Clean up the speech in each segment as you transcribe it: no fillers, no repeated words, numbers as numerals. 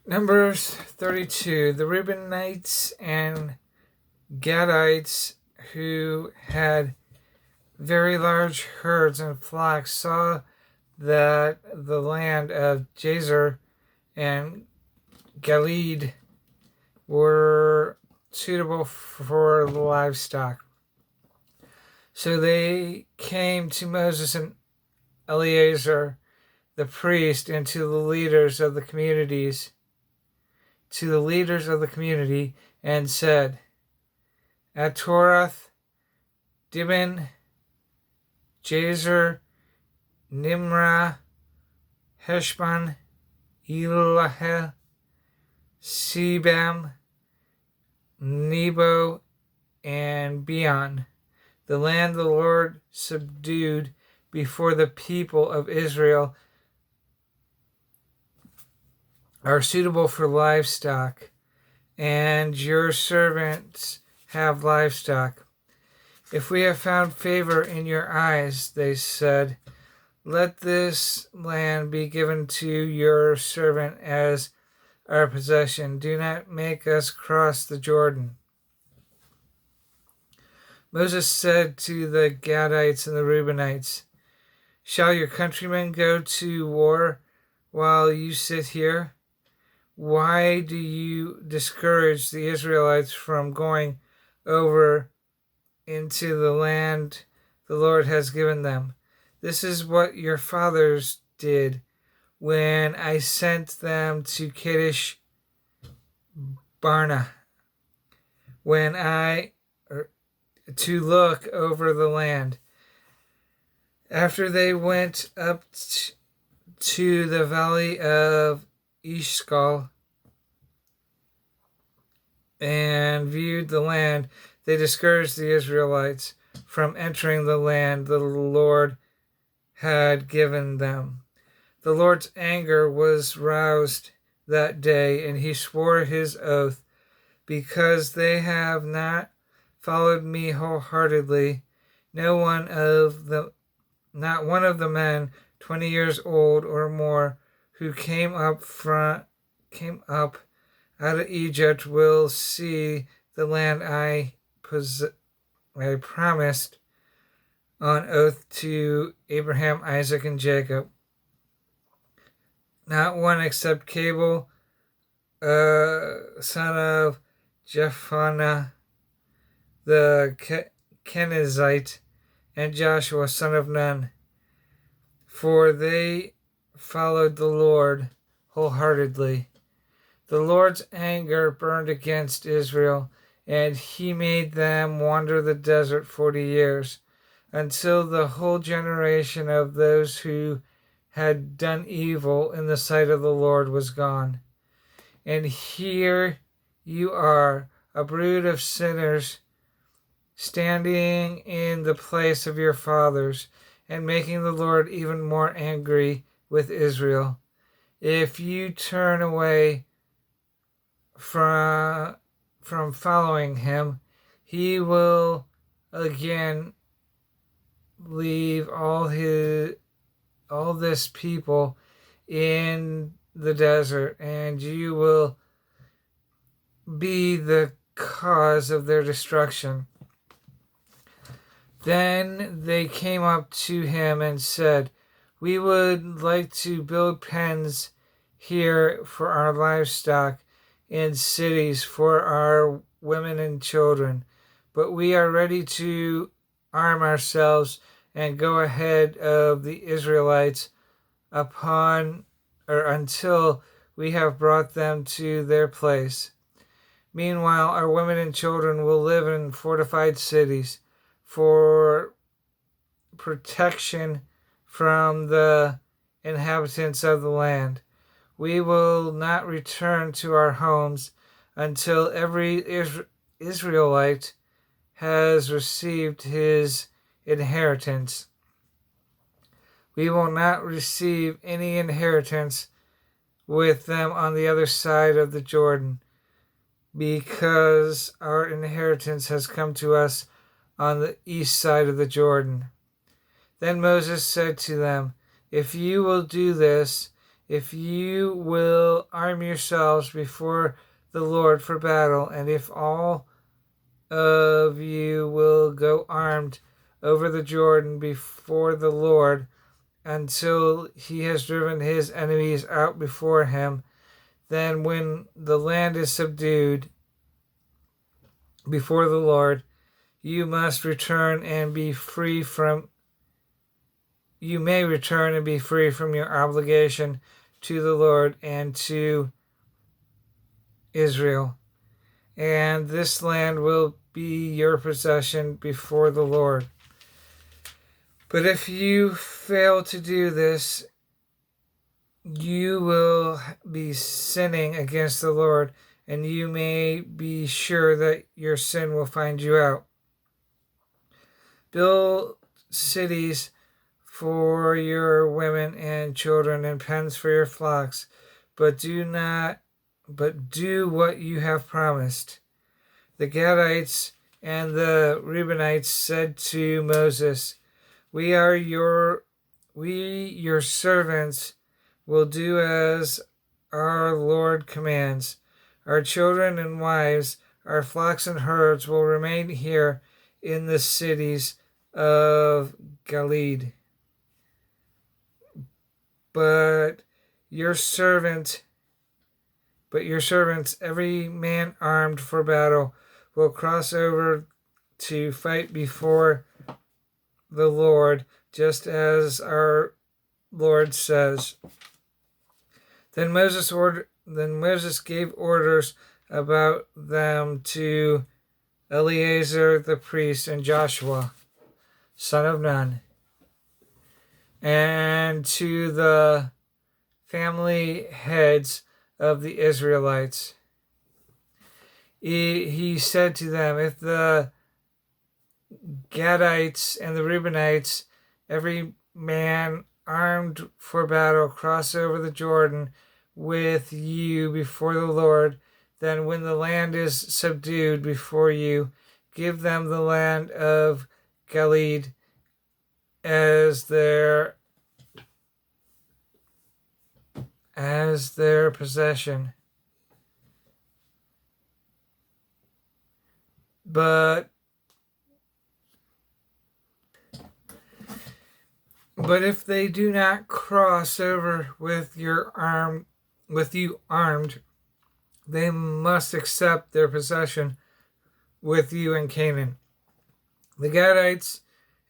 Numbers 32. The Reubenites and Gadites, who had very large herds and flocks, saw that the land of Jazer and Gilead were suitable for livestock. So they came to Moses and Eleazar, the priest, and to the leaders of the community, and said, At Torath, Dibon, Jazer, Nimrah, Heshbon, Elaheh, Sebam, Nebo, and Beon, the land the Lord subdued before the people of Israel, are suitable for livestock, and your servants have livestock. If we have found favor in your eyes, they said, let this land be given to your servant as our possession. Do not make us cross the Jordan. Moses said to the Gadites and the Reubenites, Shall your countrymen go to war while you sit here? Why do you discourage the Israelites from going over into the land the Lord has given them? This is what your fathers did when I sent them to Kadesh Barnea, to look over the land. After they went up to the valley of Eshcol and viewed the land, they discouraged the Israelites from entering the land the Lord had given them. The Lord's anger was roused that day, and he swore his oath, because they have not followed me wholeheartedly. Not one of the men 20 years old or more who came up out of Egypt will see the land I promised on oath to Abraham, Isaac, and Jacob. Not one except Caleb, son of Jephunneh the Kenizzite, and Joshua, son of Nun, for they followed the Lord wholeheartedly. The Lord's anger burned against Israel, and he made them wander the desert 40 years, until the whole generation of those who had done evil in the sight of the Lord was gone. And here you are, a brood of sinners, standing in the place of your fathers, and making the Lord even more angry with Israel. If you turn away from following him, he will again leave all this people in the desert, and you will be the cause of their destruction. Then they came up to him and said, We would like to build pens here for our livestock and cities for our women and children, but we are ready to arm ourselves and go ahead of the Israelites until we have brought them to their place. Meanwhile, our women and children will live in fortified cities for protection from the inhabitants of the land. We will not return to our homes until every Israelite has received his inheritance. We will not receive any inheritance with them on the other side of the Jordan, because our inheritance has come to us on the east side of the Jordan. Then Moses said to them, If you will do this, if you will arm yourselves before the Lord for battle, and if all of you will go armed over the Jordan before the Lord until he has driven his enemies out before him, then when the land is subdued before the Lord, you may return and be free from your obligation to the Lord and to Israel, and this land will be your possession before the Lord. But if you fail to do this, you will be sinning against the Lord, and you may be sure that your sin will find you out. Build cities for your women and children and pens for your flocks, but do what you have promised. The Gadites and the Reubenites said to Moses, We, your servants, will do as our Lord commands. Our children and wives, our flocks and herds will remain here in the cities of Gilead. But your servants, every man armed for battle, will cross over to fight before the Lord, just as our Lord says. Then Moses gave orders about them to Eleazar the priest and Joshua, son of Nun, and to the family heads of the Israelites. He said to them, If the Gadites and the Reubenites, every man armed for battle, cross over the Jordan with you before the Lord, then when the land is subdued before you, give them the land of Gilead as their possession. But if they do not cross over with you armed, they must accept their possession with you in Canaan. The Gadites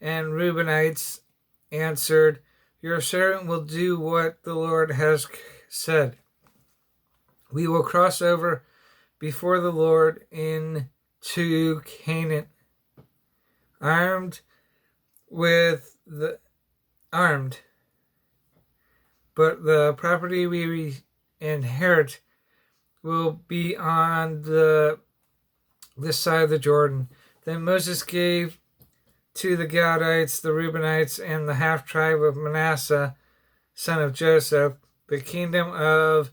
and Reubenites answered, Your servant will do what the Lord has said. We will cross over before the Lord into Canaan, armed, but the property we inherit will be on this side of the Jordan. Then Moses gave to the Gadites, the Reubenites, and the half-tribe of Manasseh, son of Joseph, the kingdom of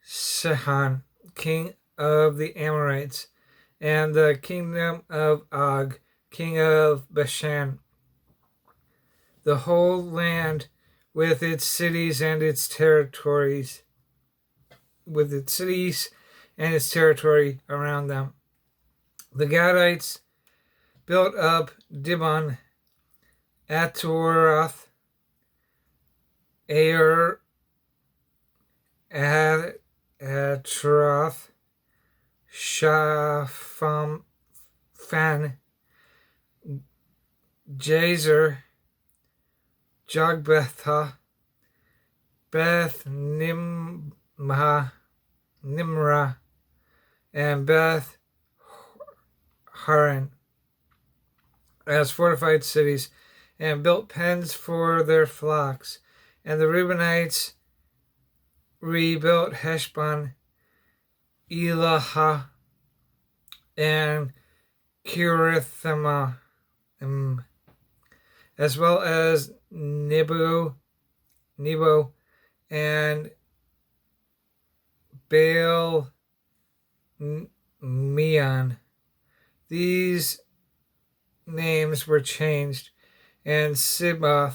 Sihon, king of the Amorites, and the kingdom of Og, king of Bashan, the whole land with its cities and its territories, around them. The Gadites built up Dibon, Ataroth, Atroth, Shaphan, Jazer, Jogbetha, Beth Nimrah, and Beth Haran as fortified cities, and built pens for their flocks. And the Reubenites rebuilt Heshbon, Elah, and Kirithma, as well as Nebo, and Baal Meon. These names were changed, and Sibma,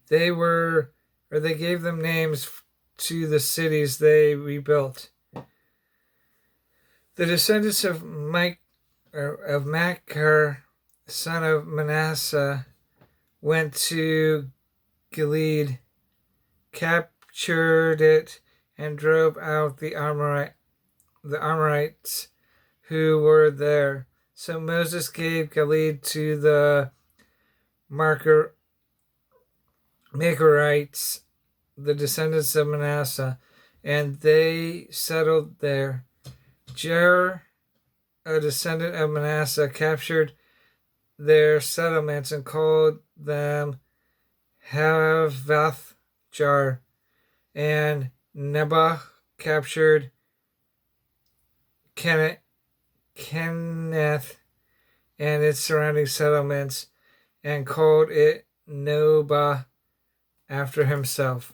they gave them names to the cities they rebuilt. The descendants of Machir, son of Manasseh, went to Gilead, captured it, and drove out the Amorites who were there. So Moses gave Gilead to the Machirites, the descendants of Manasseh, and they settled there. Jair, a descendant of Manasseh, captured their settlements and called them Havath Jar, and Nebuch captured Kenneth and its surrounding settlements and called it Nobah after himself.